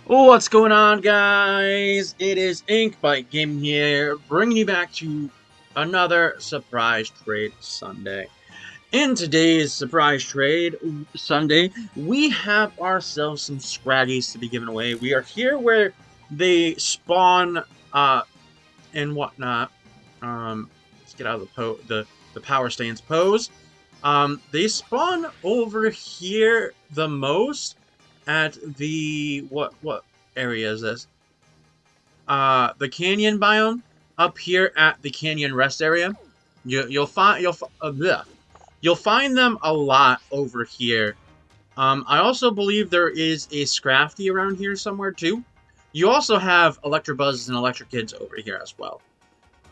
What's going on, guys? It is Inkbite Gaming here, bringing you back to another surprise trade Sunday. In today's surprise trade Sunday, we have ourselves some Scraggies to be given away. We are here where they spawn and whatnot. Let's get out of the power stance pose. They spawn over here the most at the what area is this? The canyon biome up here at the canyon rest area. You'll find them a lot over here. I also believe there is a Scrafty around here somewhere too. You also have Electrobuzzes and Electric Kids over here as well.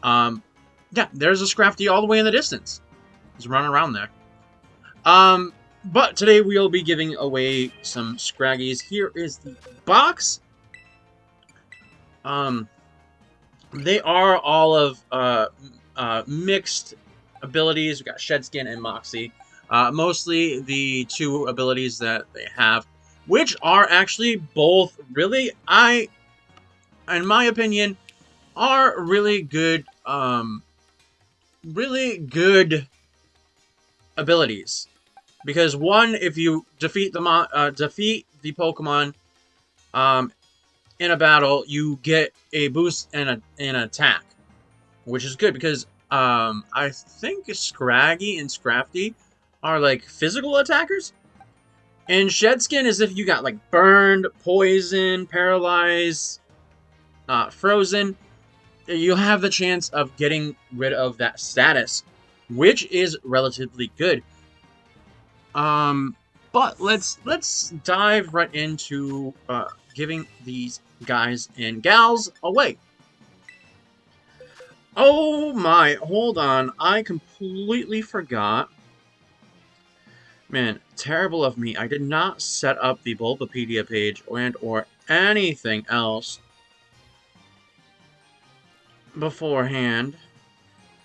Um, yeah, there's a Scrafty all the way in the distance. He's running around there. But today we'll be giving away some Scraggies. Here is the box. They are all of mixed abilities. We got Shed Skin and Moxie. Mostly the two abilities that they have, which are actually both really, in my opinion, are really good, abilities. Because one, if you defeat the Pokemon, in a battle, you get a boost and an attack, which is good because I think Scraggy and Scrafty are like physical attackers, and Shedskin is if you got like burned, poisoned, paralyzed, frozen, you'll have the chance of getting rid of that status, which is relatively good. But let's dive right into giving these guys and gals away. Oh my, hold on. I completely forgot. Man, terrible of me. I did not set up the Bulbapedia page or anything else beforehand.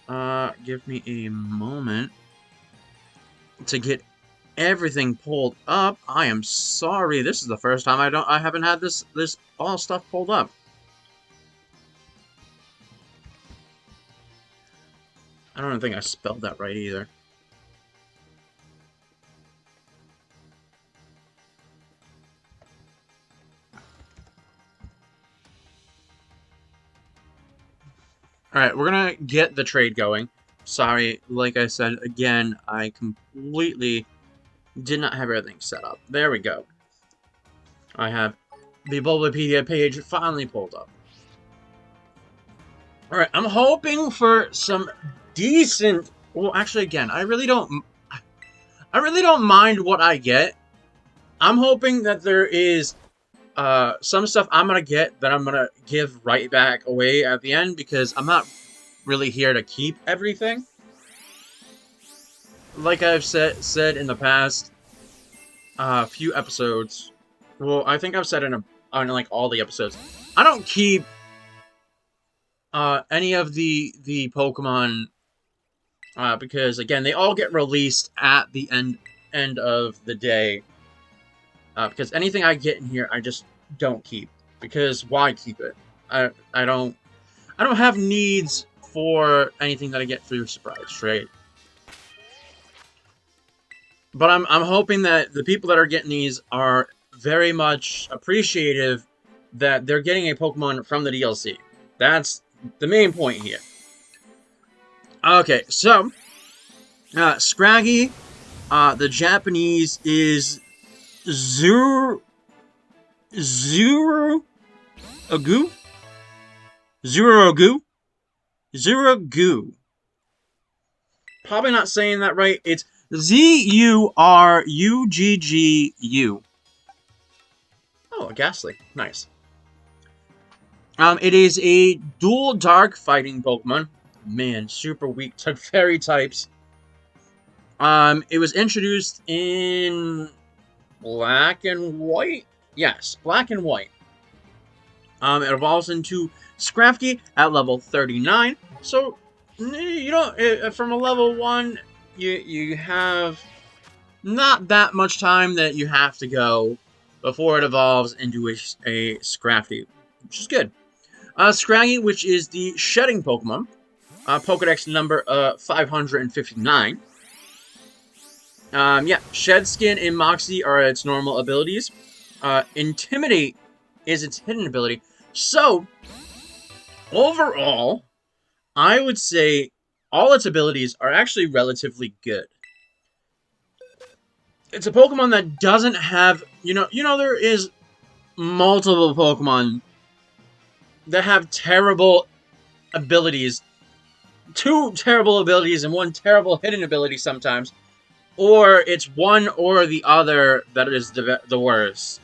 Give me a moment to get everything pulled up. I am sorry. This is the first time I haven't had this all stuff pulled up. I don't think I spelled that right either. Alright, we're gonna get the trade going. Sorry, like I said, again, I completely did not have everything set up. There we go. I have the Bulbapedia page finally pulled up. Alright, I'm hoping for some decent... Well, actually, again, I really don't mind what I get. I'm hoping that there is some stuff I'm going to get that I'm going to give right back away at the end, because I'm not really here to keep everything. Like I've said in the past few episodes, well, I think I've said on like all the episodes, I don't keep any of the Pokemon because again, they all get released at the end of the day. Because anything I get in here, I just don't keep. Because why keep it? I don't have needs for anything that I get through surprise trade. But I'm hoping that the people that are getting these are very much appreciative that they're getting a Pokemon from the DLC. That's the main point here. Okay, so Scraggy, the Japanese is Zuru Agu? Zuragu. Probably not saying that right. It's Zuruggu. Oh, a Ghastly. Nice. It is a dual dark fighting Pokemon. Man, super weak to fairy types. It was introduced in Black and White? Yes, Black and White. It evolves into Scrafty at level 39. So, you don't, from a level 1, you have not that much time that you have to go before it evolves into a Scrafty, which is good. Scraggy, which is the shedding Pokemon. Pokedex number 559. Yeah, Shed Skin and Moxie are its normal abilities. Intimidate is its hidden ability. So, overall, I would say all its abilities are actually relatively good. It's a Pokemon that doesn't have, there is multiple Pokemon that have terrible abilities, two terrible abilities and one terrible hidden ability sometimes, or it's one or the other that is the worst,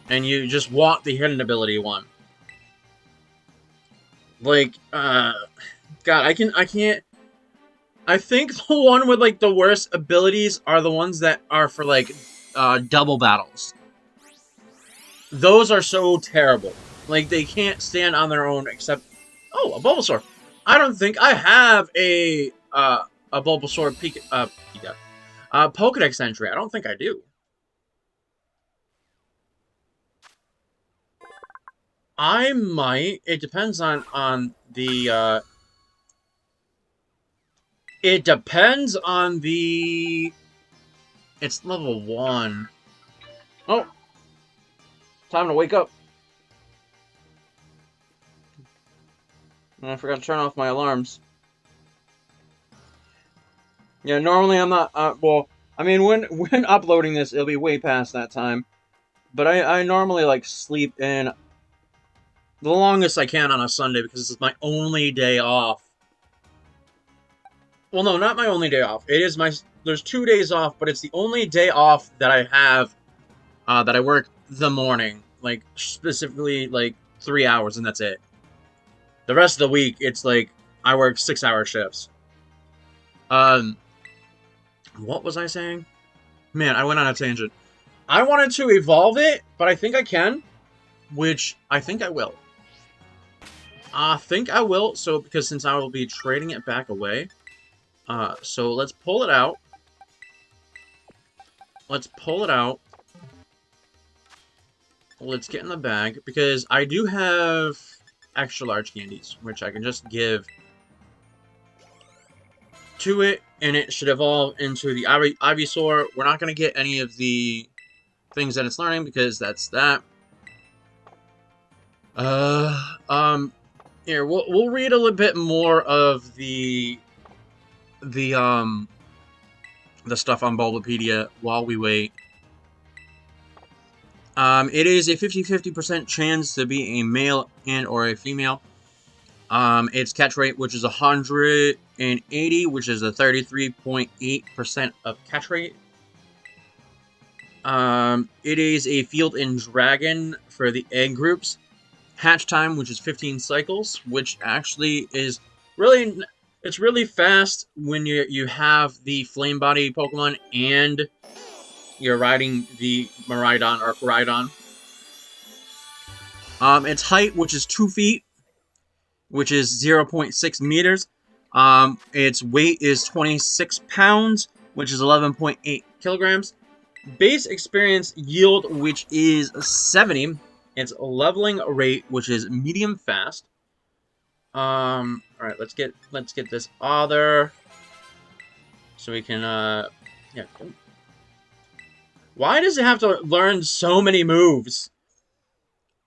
and you just want the hidden ability one. Like, God, I can't. I think the one with like the worst abilities are the ones that are for like double battles. Those are so terrible. Like, they can't stand on their own except... Oh, a Bulbasaur. I don't think I have a Bulbasaur Pokedex entry. I don't think I do. I might. It depends on the it depends on the... It's level 1. Oh, time to wake up. I forgot to turn off my alarms. Yeah, normally I'm not, well, I mean, when uploading this, it'll be way past that time. But I normally, like, sleep in the longest I can on a Sunday because it's my only day off. Well, no, not my only day off. It is there's 2 days off, but it's the only day off that I have, that I work the morning. Like, specifically, like, 3 hours, and that's it. The rest of the week, it's like, I work 6-hour shifts. What was I saying? Man, I went on a tangent. I wanted to evolve it, but I think I can, which I think I will. So, because since I will be trading it back away, so let's pull it out. Let's pull it out. Let's get in the bag, because I do have extra large candies, which I can just give to it, and it should evolve into the Ivysaur. We're not going to get any of the things that it's learning, because that's that. Here, we'll read a little bit more of the stuff on Bulbapedia while we wait. It is a 50-50% chance to be a male and or a female. Its catch rate, which is 180, which is a 33.8% of catch rate. It is a field and dragon for the egg groups. Hatch time, which is 15 cycles, which actually is really... It's really fast when you have the Flame Body Pokemon and you're riding the Miraidon or Koraidon. Its height, which is 2 feet, which is 0.6 meters. Its weight is 26 pounds, which is 11.8 kilograms. Base experience yield, which is 70. Its leveling rate, which is medium fast. Alright, let's get this other, so we can, yeah. Why does it have to learn so many moves?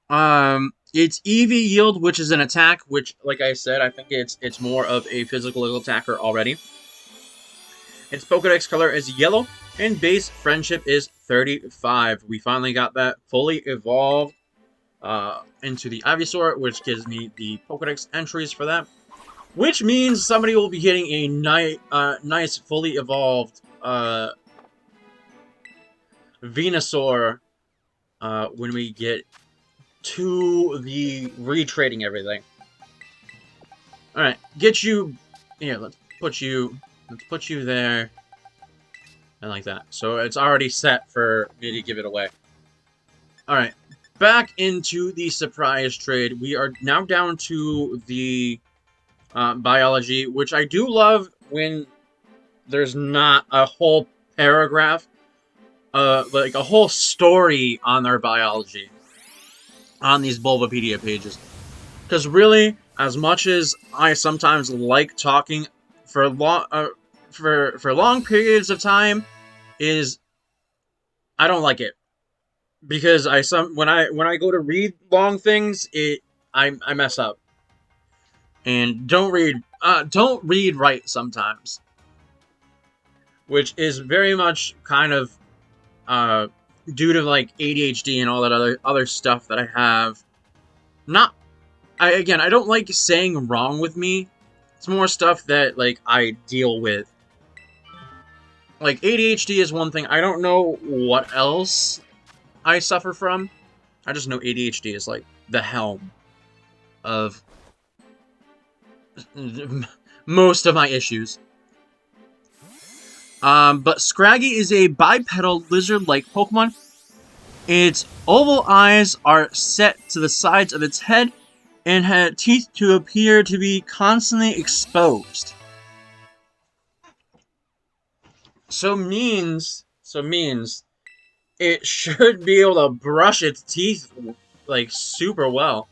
Its EV yield, which is an attack, which, like I said, I think it's more of a physical attacker already. Its Pokedex color is yellow, and base friendship is 35. We finally got that fully evolved, into the Ivysaur, which gives me the Pokedex entries for that. Which means somebody will be getting a nice, fully evolved, Venusaur, when we get to the retrading everything. Alright, get you... Yeah, let's put you there. And like that. So it's already set for me to give it away. Alright, back into the surprise trade. We are now down to the... biology, which I do love when there's not a whole paragraph like a whole story on their biology on these Bulbapedia pages. Because really, as much as I sometimes like talking for long periods of time, is I don't like it because when I go to read long things, I mess up and don't read right sometimes, which is very much kind of uh due to like ADHD and all that other stuff that I have. Not I don't like saying wrong with me. It's more stuff that like I deal with. Like ADHD is one thing. I don't know what else I suffer from. I just know ADHD is like the helm of most of my issues. But Scraggy is a bipedal lizard-like Pokemon. Its oval eyes are set to the sides of its head and had teeth to appear to be constantly exposed. So means it should be able to brush its teeth like super well.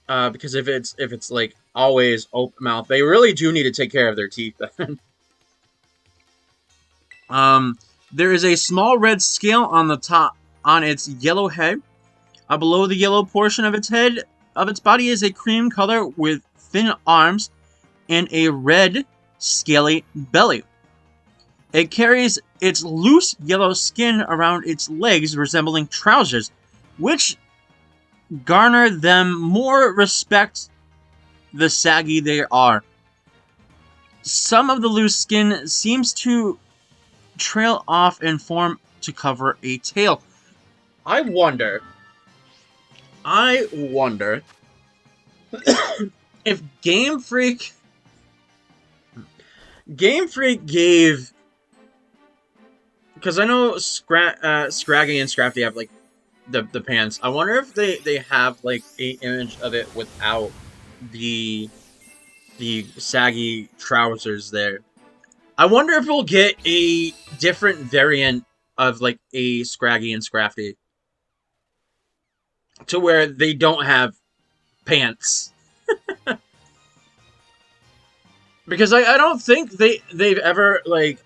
Because if it's like always open mouth, they really do need to take care of their teeth. There is a small red scale on the top on its yellow head. Below the yellow portion of its head of its body is a cream color with thin arms and a red scaly belly. It carries its loose yellow skin around its legs resembling trousers, which garner them more respect the saggy they are. Some of the loose skin seems to trail off and form to cover a tail. I wonder if Game Freak gave, because I know Scraggy and Scrafty have like the pants. I wonder if they have like a image of it without the saggy trousers there. I wonder if we'll get a different variant of like a Scraggy and Scrafty to where they don't have pants. Because I don't think they've ever like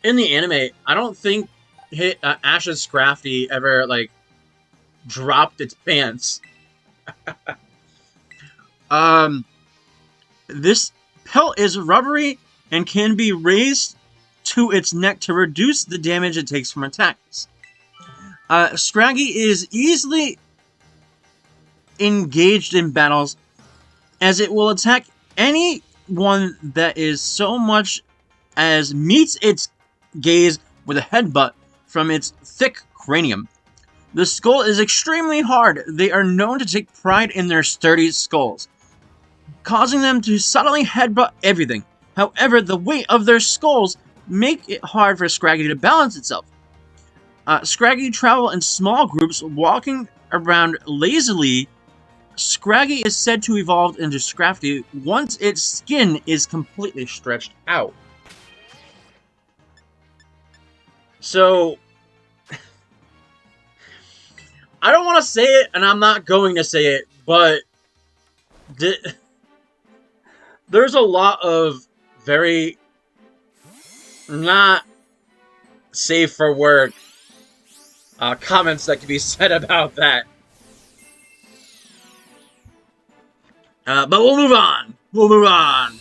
in the anime. I don't think Ash's Scrafty ever like dropped its pants. Um, this pelt is rubbery and can be raised to its neck to reduce the damage it takes from attacks. Scraggy is easily engaged in battles as it will attack anyone that is so much as meets its gaze with a headbutt from its thick cranium. The skull is extremely hard. They are known to take pride in their sturdy skulls, causing them to subtly headbutt everything. However, the weight of their skulls make it hard for Scraggy to balance itself. Scraggy travel in small groups, walking around lazily. Scraggy is said to evolve into Scrafty once its skin is completely stretched out. So, I don't want to say it, and I'm not going to say it, but there's a lot of very not safe for work comments that can be said about that. But we'll move on.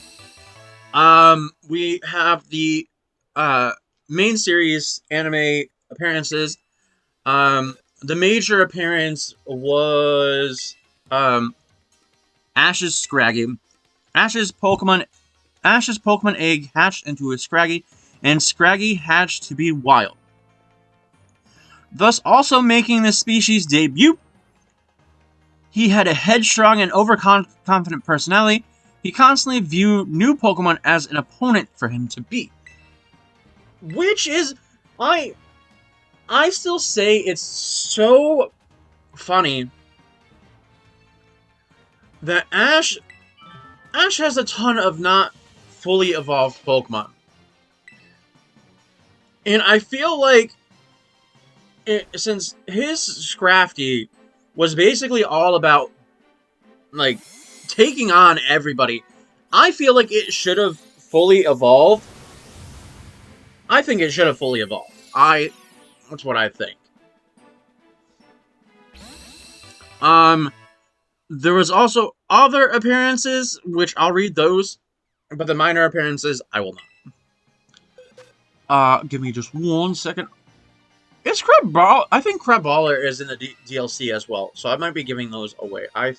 We have the main series anime appearances. The major appearance was Ash's Scraggy. Ash's Pokemon egg hatched into a Scraggy, and Scraggy hatched to be wild. Thus also making the species' debut. He had a headstrong and overconfident personality. He constantly viewed new Pokemon as an opponent for him to beat. Which is, I still say it's so funny that Ash has a ton of not fully evolved Pokemon. And I feel like since his Scrafty was basically all about like taking on everybody, I feel like it should have fully evolved. I think it should have fully evolved. That's what I think. Um, there was also other appearances, which I'll read those, but the minor appearances I will not. Give me just 1 second. Is Crab I think Crabballer is in the DLC as well, so I might be giving those away. I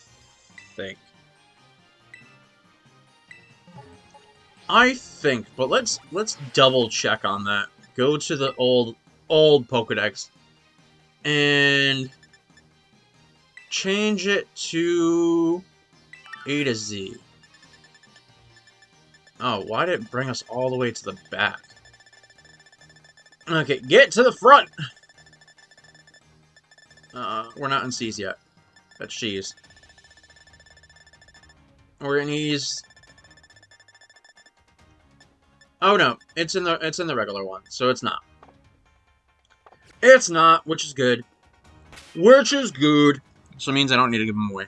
think. But let's double check on that. Go to the old Pokedex and change it to A to Z. Oh, why did it bring us all the way to the back? Okay, get to the front! We're not in C's yet. That's G's. We're in E's. Oh no, it's in the regular one, so it's not. It's not, which is good. Which is good. So it means I don't need to give them away.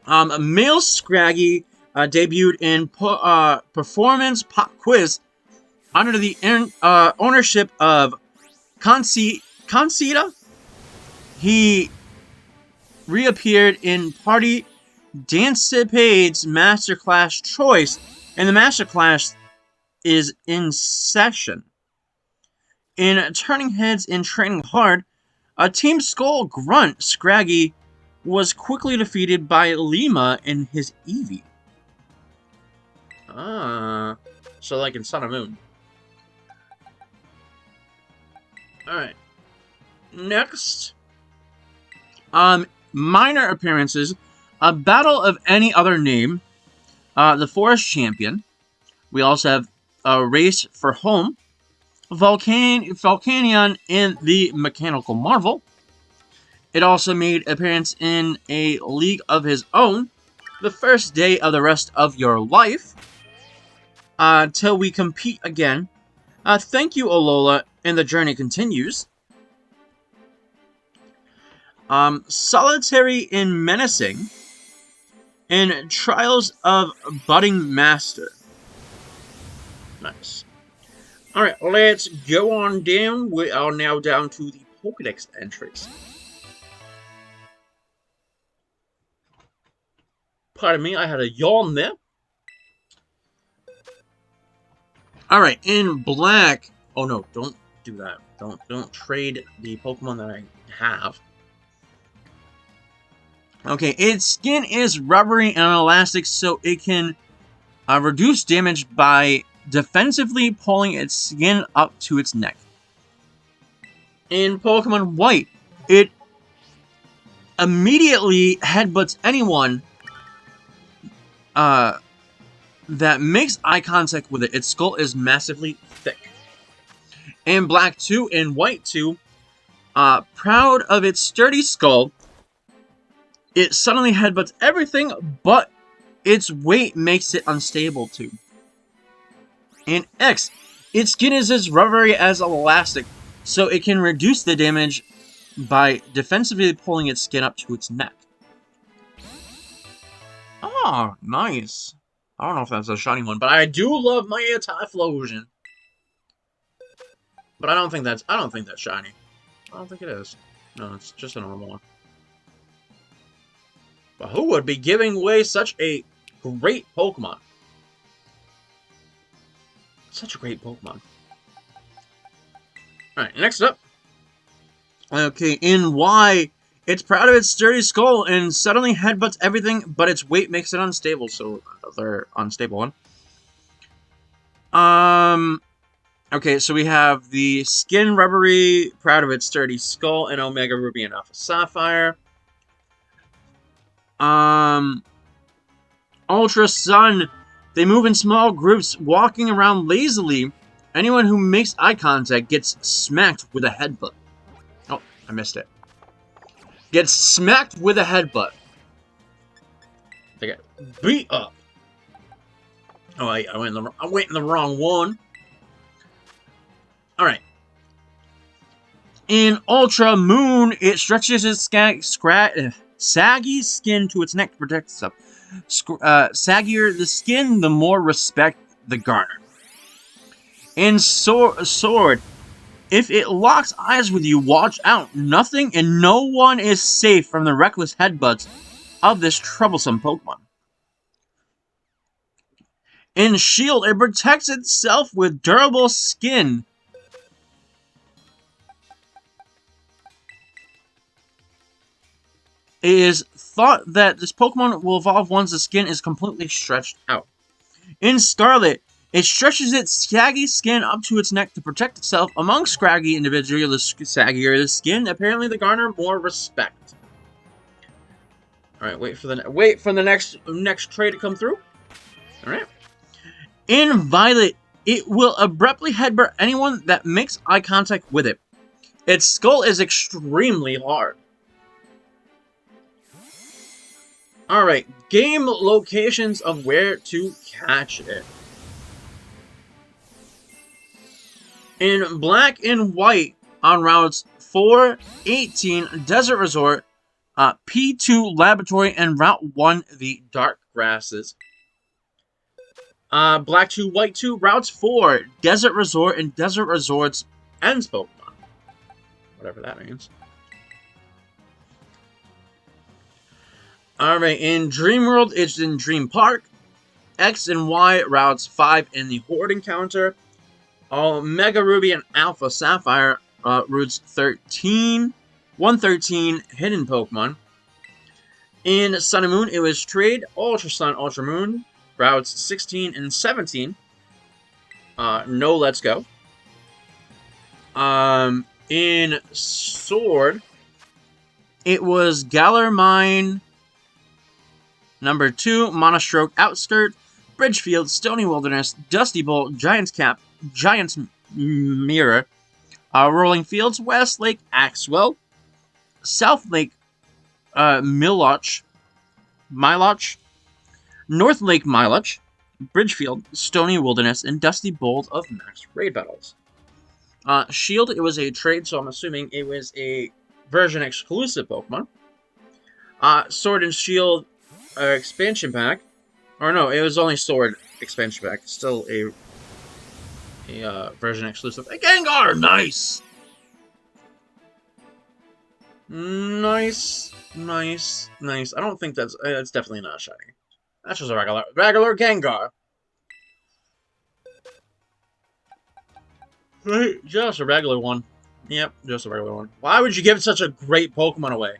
A male Scraggy debuted in Performance Pop Quiz under the ownership of Concita. He reappeared in Party Dancipade's Masterclass Choice, and the Masterclass is in session. In turning heads and training hard, a Team Skull grunt Scraggy was quickly defeated by Lima in his Eevee. So like in Sun and Moon. Alright. Next. Minor appearances. A Battle of Any Other Name. The Forest Champion. We also have a Race for Home. Volcanion in the Mechanical Marvel. It also made appearance in a League of His Own. The First Day of the Rest of Your Life. Till we compete again. Thank you, Alola, and the journey continues. Solitary and Menacing. And Trials of Budding Master. Nice. Alright, let's go on down. We are now down to the Pokedex entries. Pardon me, I had a yawn there. Alright, in black... Oh no, don't do that. Don't trade the Pokemon that I have. Okay, its skin is rubbery and elastic, so it can reduce damage by defensively pulling its skin up to its neck. In Pokemon White, it immediately headbutts anyone that makes eye contact with it. Its skull is massively thick. In Black 2 and White 2, proud of its sturdy skull, it suddenly headbutts everything, but its weight makes it unstable too. In X, its skin is as rubbery as elastic, so it can reduce the damage by defensively pulling its skin up to its neck. Ah, nice. I don't know if that's a shiny one, but I do love my Typhlosion. But I don't think that's shiny. I don't think it is. No, it's just a normal one. But who would be giving away such a great Pokemon? Such a great Pokemon. Alright, next up. Okay, in Y, it's proud of its sturdy skull and suddenly headbutts everything, but its weight makes it unstable, so another unstable one. Okay, so we have the skin rubbery, proud of its sturdy skull, and Omega Ruby and Alpha Sapphire. Ultra Sun. They move in small groups, walking around lazily. Anyone who makes eye contact gets smacked with a headbutt. Oh, I missed it. Gets smacked with a headbutt. They get beat up. Oh, I went in the wrong one. Alright. In Ultra Moon, it stretches its saggy skin to its neck to protect itself. Saggier the skin, the more respect the garner. In Sword, if it locks eyes with you, watch out. Nothing and no one is safe from the reckless headbutts of this troublesome Pokemon. In Shield, it protects itself with durable skin. It is thought that this Pokemon will evolve once the skin is completely stretched out. In Scarlet, it stretches its saggy skin up to its neck to protect itself. Among Scraggy individuals, the saggier the skin, apparently they garner more respect. All right, wait for the next trait to come through. All right. In Violet, it will abruptly headbutt anyone that makes eye contact with it. Its skull is extremely hard. Alright, game locations of where to catch it. In Black and White, on routes 4, 18, Desert Resort, P2, Laboratory, and Route 1, the Dark Grasses. Black 2, White 2, Routes 4, Desert Resort, and Desert Resort's Ends Pokemon. Whatever that means. Alright, in Dream World, it's in Dream Park. X and Y, routes 5 in the Horde Encounter. Mega Ruby and Alpha Sapphire, routes 13. 113, Hidden Pokemon. In Sun and Moon, it was Trade, Ultra Sun, Ultra Moon, routes 16 and 17. No Let's Go. In Sword, it was Galar Mine, number 2, Monostroke Outskirt, Bridgefield, Stony Wilderness, Dusty Bolt, Giant's Cap, Giant's Mirror, Rolling Fields, West Lake, Axwell, South Lake, Miloch, North Lake, Miloch, Bridgefield, Stony Wilderness, and Dusty Bolt of Max Raid Battles. Shield, it was a trade, so I'm assuming it was a version exclusive Pokemon. Sword and Shield expansion pack. Or no, it was only Sword expansion pack. Still a version exclusive. A Gengar! Nice! Nice. I don't think that's definitely not a shiny. That's just a regular Gengar. Right, just a regular one. Yep, just a regular one. Why would you give such a great Pokemon away?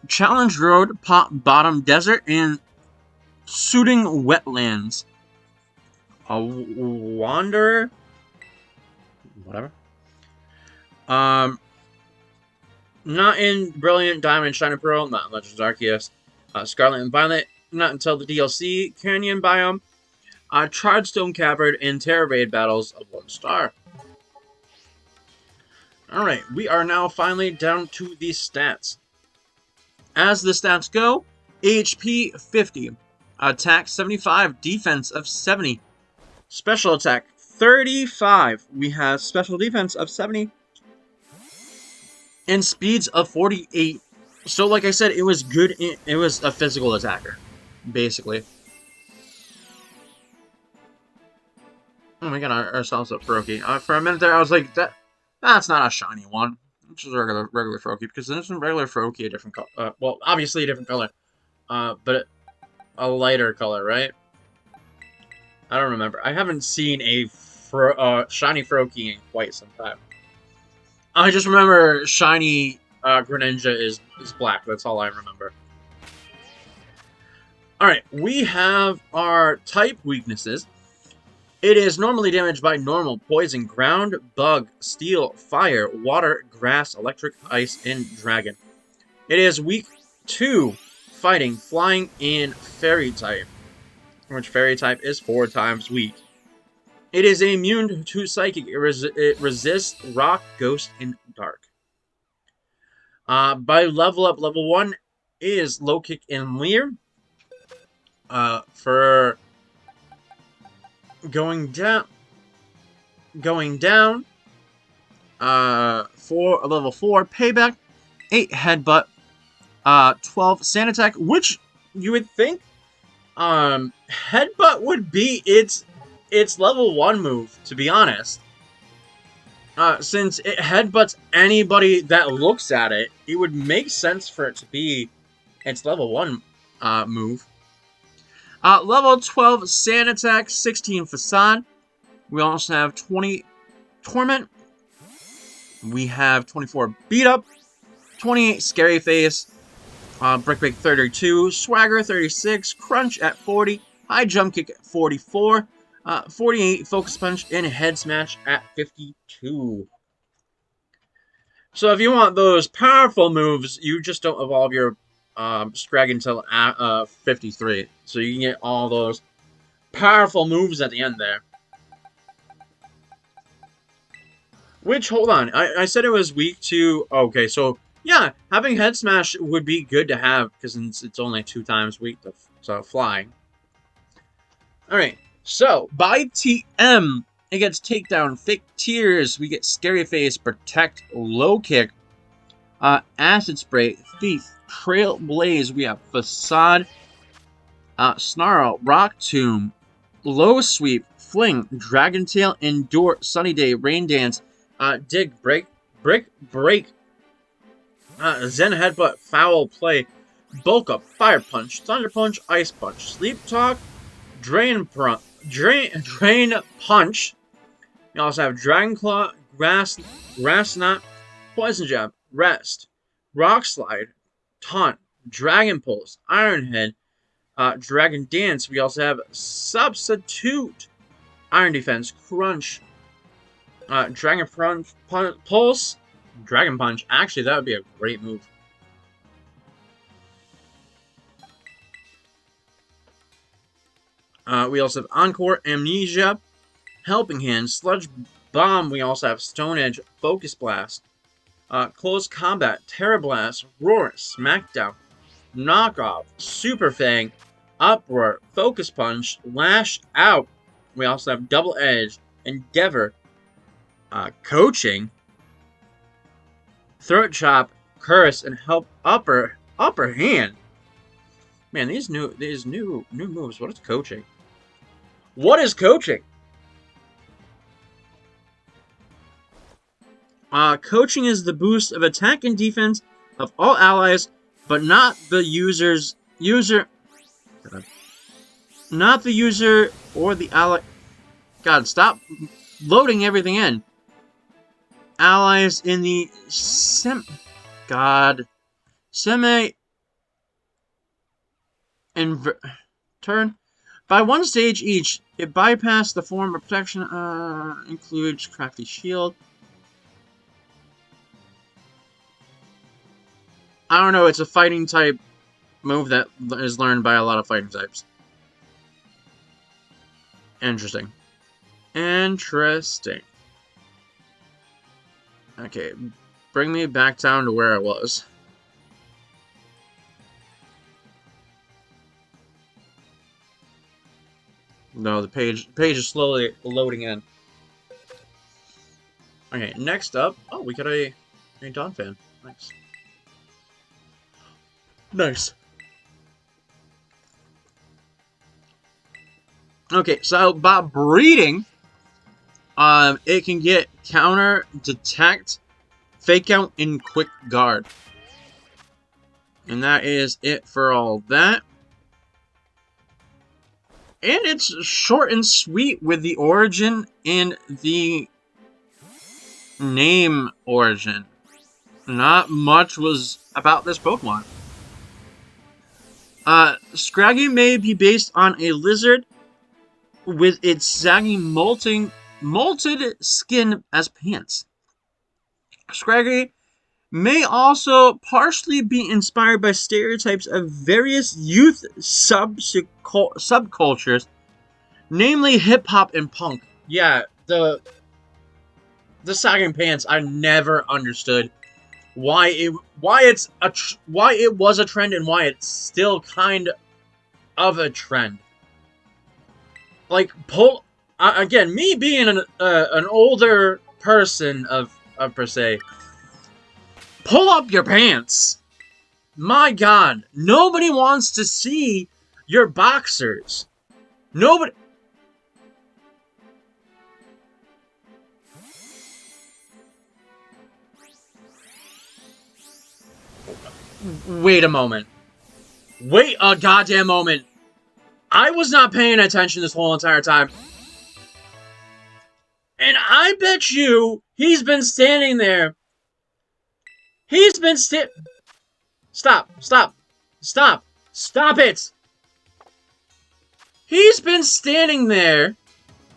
Challenge Road, Pop Bottom Desert, and Suiting Wetlands. A Wanderer? Whatever. Not in Brilliant Diamond, Shine and Pearl, not in Legends Arceus. Scarlet and Violet, not until the DLC. Canyon Biome. Tried Stone Cavern, and Terra Raid Battles of 1 star. Alright, we are now finally down to the stats. As the stats go, HP 50, attack 75, defense of 70, special attack 35. We have special defense of 70, and speeds of 48. So, like I said, it was good. It was a physical attacker, basically. Oh, we got ourselves a Froakie. For a minute there, I was like, that's not a shiny one. It's just a regular Froakie, because isn't regular Froakie a different color? Well, obviously a different color, but a lighter color, right? I don't remember. I haven't seen a shiny Froakie in quite some time. I just remember shiny Greninja is black. That's all I remember. Alright, we have our type weaknesses. It is normally damaged by normal, poison, ground, bug, steel, fire, water, grass, electric, ice, and dragon. It is weak to fighting, flying, and fairy type, which fairy type is 4 times weak. It is immune to psychic. It resists rock, ghost, and dark. By level up, level 1 is low kick and leer. for going down, for a level 4 payback, 8 headbutt, 12 sand attack, which you would think, headbutt would be its level 1 move, to be honest. Since it headbutts anybody that looks at it, it would make sense for it to be its level 1 move. Level 12 sand attack, 16 facade. We also have 20 torment. We have 24 beat up, 28 scary face, break 32, swagger 36, crunch at 40, high jump kick at 44, 48 focus punch, and head smash at 52. So if you want those powerful moves, you just don't evolve your Scraggy until 53. So you can get all those powerful moves at the end there. Which, hold on, I said it was weak to... Okay, so, yeah, having Head Smash would be good to have, because it's only 2 times weak to flying. Alright, so, by TM, it gets Takedown, Fake Tears, we get Scary Face, Protect, Low Kick, Acid Spray, Thief, Trail Blaze, we have Facade, Snarl, Rock Tomb, Low Sweep, Fling, Dragon Tail, Endure, Sunny Day, Rain Dance, Dig, Break, Zen Headbutt, Foul Play, Bulk Up, Fire Punch, Thunder Punch, Ice Punch, Sleep Talk, Drain Punch. You also have Dragon Claw, Grass Knot, Poison Jab, Rest, Rock Slide, Taunt, Dragon Pulse, Iron Head, Dragon Dance. We also have Substitute, Iron Defense, Crunch, Dragon Pulse, Dragon Punch. Actually, that would be a great move. We also have Encore, Amnesia, Helping Hand, Sludge Bomb. We also have Stone Edge, Focus Blast, Close Combat, Terra Blast, Roar, Smackdown, Knockoff, Super Fang, Uproar, Focus Punch, Lash Out. We also have Double Edge, Endeavor, Coaching, Throat Chop, Curse, and Help Upper Hand. Man, these new moves. What is Coaching? What is Coaching? Coaching is the boost of attack and defense of all allies, but not the not the user or the ally. God, stop loading everything in. Allies in the turn. By one stage each, it bypassed the form of protection, includes Crafty Shield. I don't know, it's a fighting type move that is learned by a lot of fighting types. Interesting. Okay, bring me back down to where I was. No, the page is slowly loading in. Okay, next up, oh, we got a Dawn fan. Nice. Nice. Okay, so by breeding, it can get counter, detect, fake out, and quick guard. And that is it for all that. And it's short and sweet with the origin and the name origin. Not much was about this Pokemon. Scraggy may be based on a lizard with its saggy molted skin as pants. Scraggy may also partially be inspired by stereotypes of various youth subcultures, namely hip-hop and punk. Yeah, the sagging pants, I never understood why it was a trend and why it's still kind of of a trend. Like, pull... again, me being an older person of per se, pull up your pants. My God, nobody wants to see your boxers. Nobody... Wait a moment. Wait a goddamn moment. I was not paying attention this whole entire time. And I bet you he's been standing there. He's been Stop. Stop. Stop. Stop it. He's been standing there.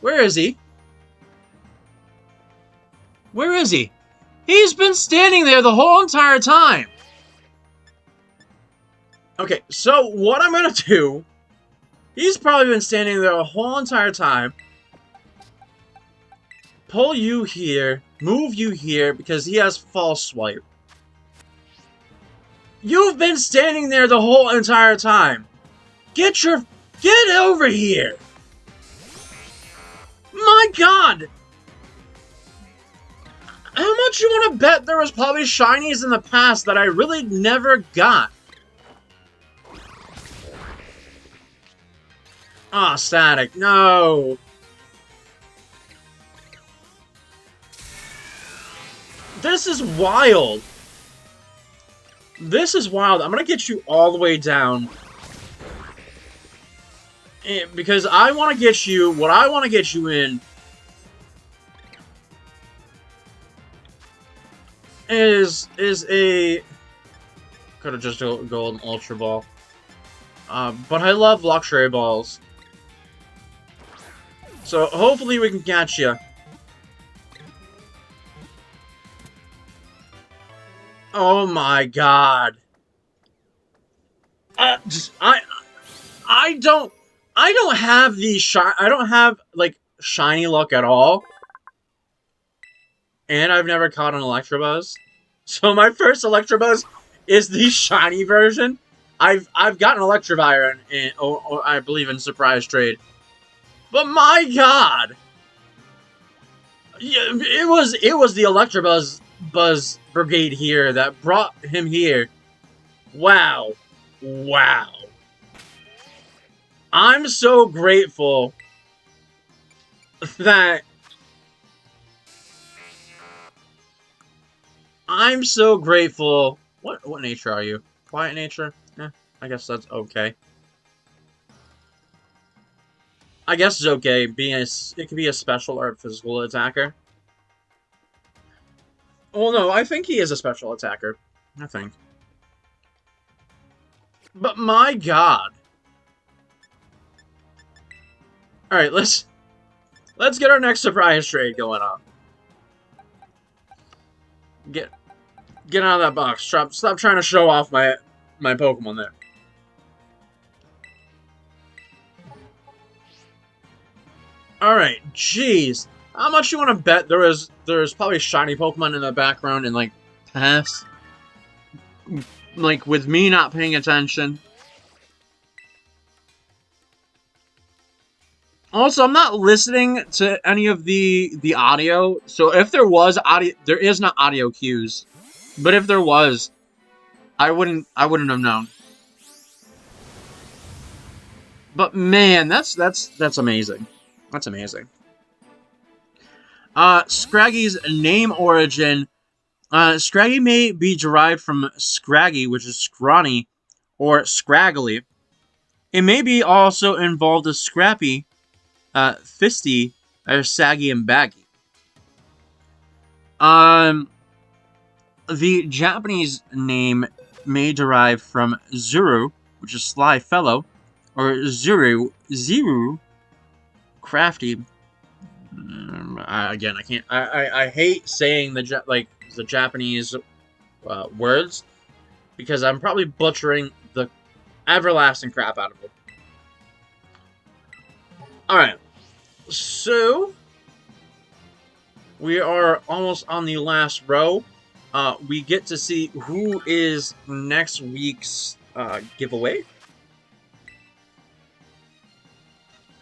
Where is he? Where is he? He's been standing there the whole entire time. Okay, so what I'm gonna do... He's probably been standing there the whole entire time. Pull you here. Move you here because he has false swipe. You've been standing there the whole entire time. Get over here. My God. How much you want to bet there was probably shinies in the past that I really never got? Ah, oh, static. No. This is wild. This is wild. I'm gonna get you all the way down. Because I want to get you... What I want to get you in... Is a... Could have just go an Ultra Ball. But I love Luxury Balls. So hopefully we can catch you. Oh my God. I don't have the I don't have like shiny luck at all. And I've never caught an Electabuzz. So my first Electabuzz is the shiny version. I've gotten Electivire or I believe in Surprise Trade. But my God. Yeah, it was the Electabuzz Brigade here that brought him here. Wow. Wow. I'm so grateful that... I'm so grateful... What nature are you? Quiet nature? Eh, I guess that's okay. I guess it's okay. It could be a special or physical attacker. Well, no, I think he is a special attacker. I think. But my God. Alright, let's get our next surprise trade going on. Get out of that box. Stop trying to show off my Pokemon there. Alright, jeez. How much you want to bet there's probably shiny Pokemon in the background in like past? Like with me not paying attention. Also, I'm not listening to any of the audio, so if there was audio, there is not audio cues. But if there was, I wouldn't have known. But man, that's amazing. That's amazing. Scraggy's name origin. Scraggy may be derived from Scraggy, which is scrawny, or scraggly. It may be also involved as scrappy, fisty, or saggy and baggy. The Japanese name may derive from Zuru, which is sly fellow, or Ziru, crafty. Again, I can't. I hate saying the Japanese words because I'm probably butchering the everlasting crap out of it. All right, so we are almost on the last row. We get to see who is next week's giveaway.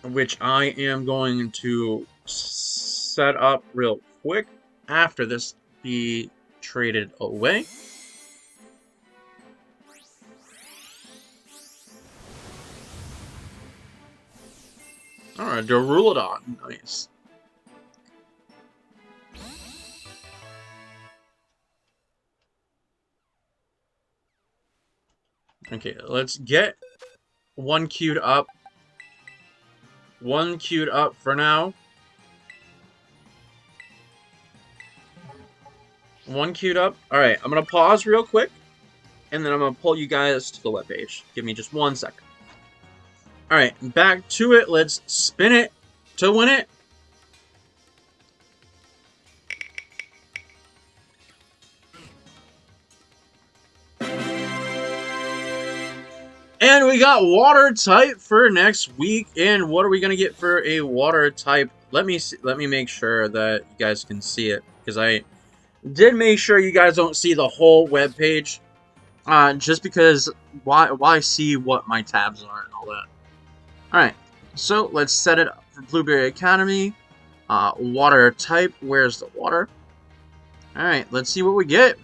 which I am going to set up real quick after this be traded away. Alright, Durulodon. Nice. Okay, let's get one queued up. One queued up for now. One queued up. Alright, I'm gonna pause real quick, and then I'm gonna pull you guys to the webpage. Give me just 1 second. Alright, back to it. Let's spin it to win it. And we got water type for next week. And what are we gonna get for a water type? Let me make sure that you guys can see it, because I did make sure you guys don't see the whole web page. Just because why see what my tabs are and all that. All right, so let's set it up for Blueberry Academy. Water type. Where's the water? All right, let's see what we get.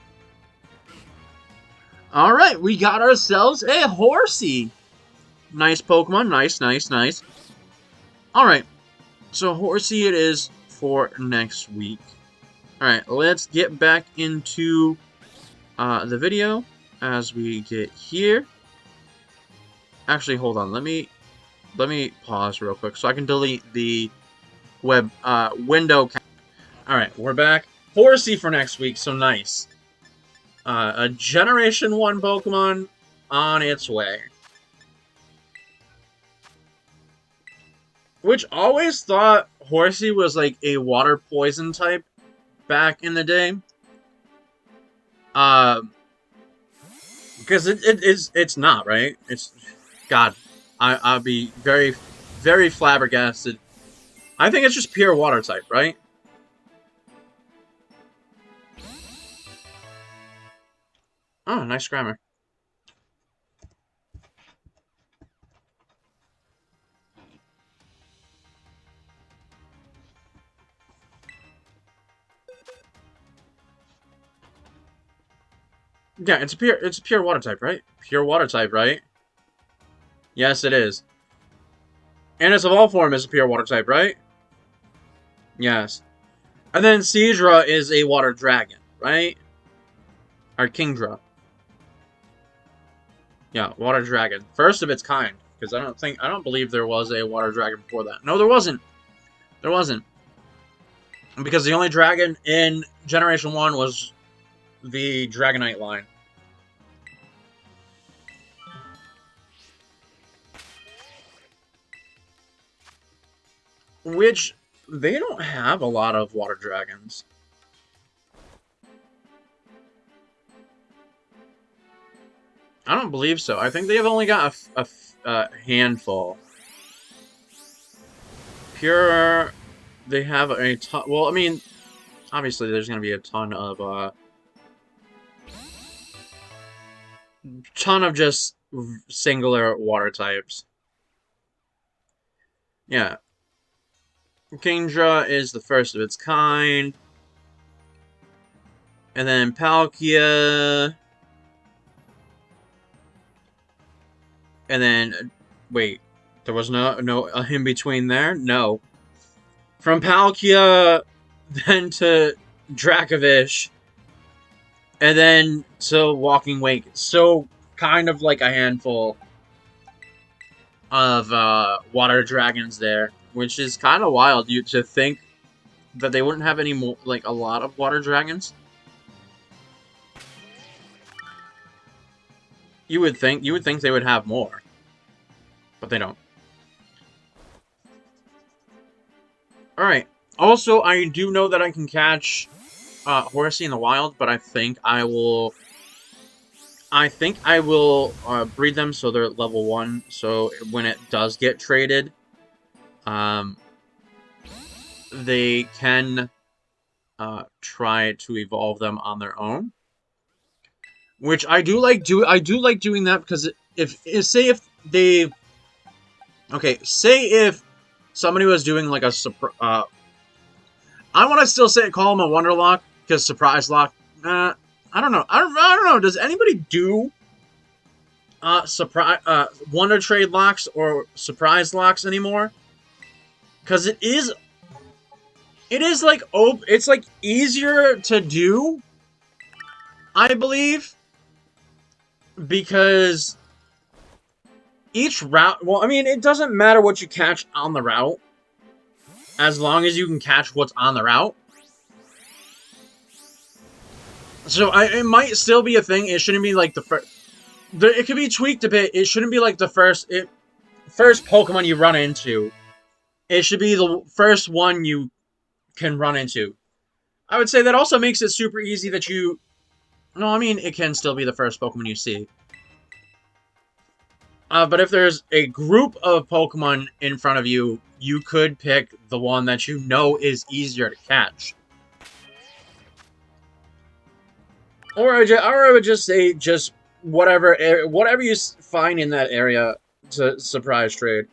All right, we got ourselves a Horsey. Nice Pokemon. Nice, nice, nice. All right, so Horsey it is for next week. All right, let's get back into the video as we get here. Actually, hold on. Let me pause real quick so I can delete the web window. All right, we're back. Horsey for next week, so nice. A Generation 1 Pokemon on its way. Which always thought Horsey was like a water poison type back in the day. Because it's not, right? It's God. I'll be very, very flabbergasted. I think it's just pure water type, right? Oh, nice grammar. Yeah, it's a pure water type, right? Pure water type, right? Yes, it is. And its evolved form is a pure water type, right? Yes. And then Seadra is a water dragon, right? Or Kingdra. Yeah, water dragon. First of its kind. Because I don't believe there was a water dragon before that. No, there wasn't. There wasn't. Because the only dragon in Generation 1 was the Dragonite line. Which, they don't have a lot of water dragons. I don't believe so. I think they've only got a handful. Pure, they have a ton. Well, I mean, obviously there's going to be a ton of just singular water types. Yeah. Kingdra is the first of its kind. And then Palkia. And then, wait, there was no in between there? No. From Palkia, then to Dracovish, and then to Walking Wake. So, kind of like a handful of water dragons there, which is kind of wild to think that they wouldn't have any more, like, a lot of water dragons. You would think they would have more, but they don't. All right. Also, I do know that I can catch Horsey in the wild, but I think I will breed them so they're at level 1. So when it does get traded, they can try to evolve them on their own. Which I do like doing that, because say if somebody was doing like a I want to still call him a Wonder Lock because Surprise Lock. I don't know. I don't know. Does anybody do surprise Wonder Trade locks or Surprise locks anymore? Because it is like it's like easier to do, I believe, because each route. Well, I mean, it doesn't matter what you catch on the route, as long as you can catch what's on the route. So it might still be a thing. It shouldn't be like the first. It could be tweaked a bit. It shouldn't be like the first Pokemon you run into. It should be the first one you can run into. I would say that also makes it super easy that you... No, I mean, it can still be the first Pokemon you see. But if there's a group of Pokemon in front of you, you could pick the one that you know is easier to catch. Or I would just say just whatever you find in that area to surprise trade.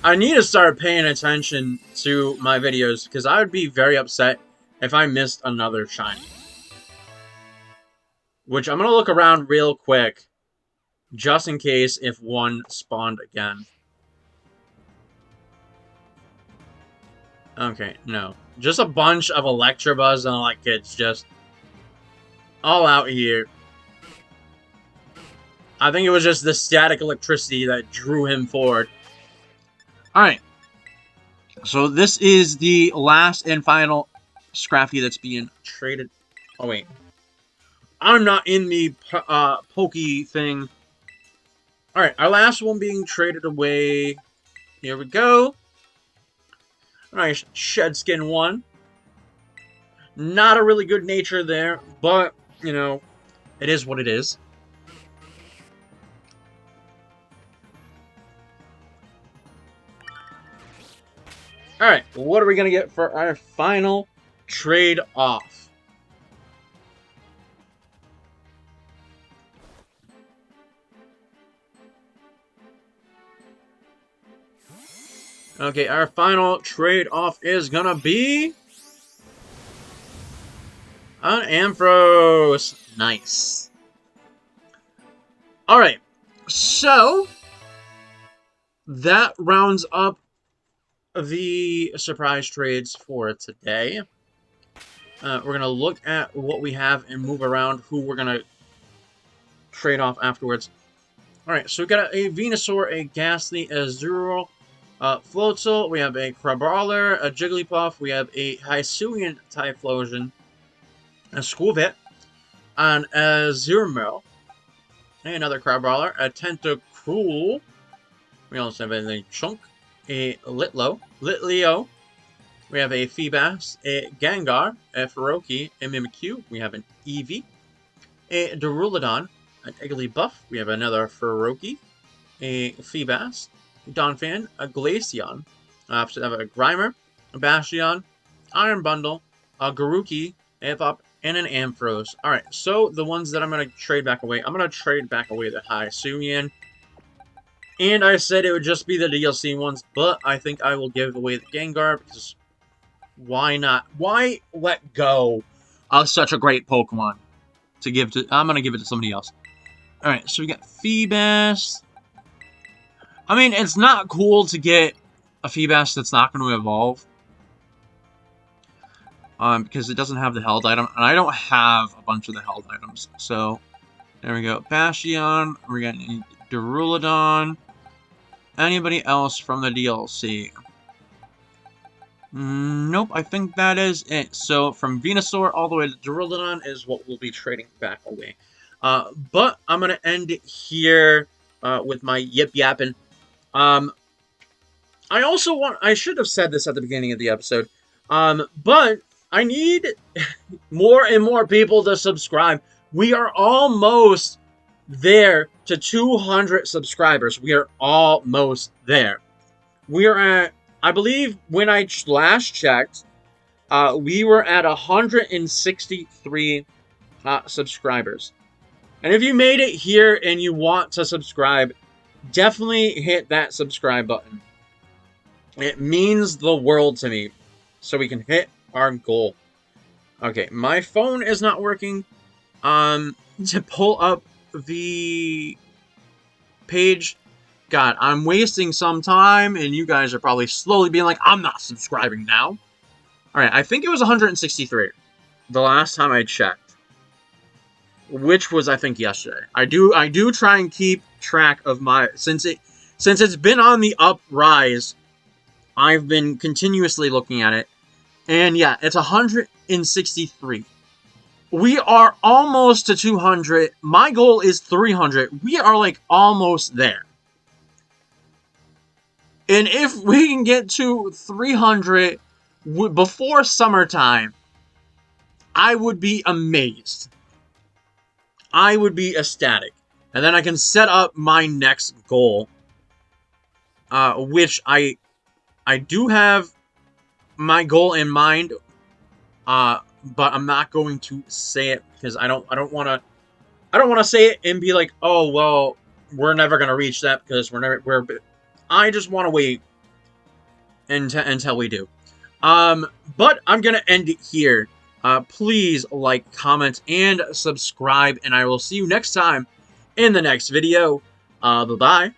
I need to start paying attention to my videos because I would be very upset if I missed another shiny. Which I'm going to look around real quick just in case if one spawned again. Okay, no. Just a bunch of Electabuzz and like it's just all out here. I think it was just the static electricity that drew him forward. Alright. So this is the last and final Scrafty that's being traded. Oh, wait. I'm not in the Pokey thing. Alright, our last one being traded away. Here we go. Alright, Shedskin 1. Not a really good nature there, but, you know, it is what it is. Alright, what are we going to get for our final trade-off? Okay, our final trade-off is going to be... an Ampharos. Nice. Alright, so... that rounds up the surprise trades for today. We're going to look at what we have and move around who we're going to trade off afterwards. Alright, so we got a Venusaur, a Ghastly, a Azurill, Floatzel, we have a Crabrawler, a Jigglypuff, we have a Hisuian Typhlosion, a Squirtle, and a Zermel, another Crabrawler, a Tentacruel, we also have a Chunk, a Litleo, we have a Feebas, a Gengar, a Feroki, a Mimikyu, we have an Eevee, a Duraludon, an Igglybuff, we have another Feroki, a Feebas, a Donphan, a Glaceon, a Grimer, a Bastion, Iron Bundle, a Garuki, a Pop, and an Ampharos. Alright, so the ones that I'm going to trade back away, I'm going to trade back away the Hisuian. And I said it would just be the DLC ones, but I think I will give away the Gengar, because why not? Why let go of such a great Pokemon to give to... I'm going to give it to somebody else. Alright, so we got Feebas. I mean, it's not cool to get a Feebas that's not going to evolve. Because it doesn't have the held item, and I don't have a bunch of the held items. So, there we go. Bastion, we're getting Duraludon. Anybody else from the DLC? Nope, I think that is it. So, from Venusaur all the way to Duraludon is what we'll be trading back away. But I'm going to end it here with my yip-yapping. I should have said this at the beginning of the episode, but I need more and more people to subscribe. We are almost there to 200 subscribers. We are almost there. We are at, I believe, when I last checked, we were at 163 subscribers. And if you made it here and you want to subscribe, definitely hit that subscribe button. It means the world to me, so we can hit our goal. Okay, my phone is not working. To pull up the page, God, I'm wasting some time, and you guys are probably slowly being like, I'm not subscribing now. Alright, I think it was 163 the last time I checked, which was, I think, yesterday. I do try and keep track of my, since it's been on the uprise, I've been continuously looking at it, and yeah, it's 163. We are almost to 200. My goal is 300. We are like almost there. And if we can get to 300 before summertime, I would be amazed. I would be ecstatic. And then I can set up my next goal, which I do have my goal in mind, but I'm not going to say it because I don't want to say it and be like, oh well, we're never gonna reach that because I just want to wait until we do. But I'm gonna end it here. Please like, comment, and subscribe, and I will see you next time in the next video. Bye-bye.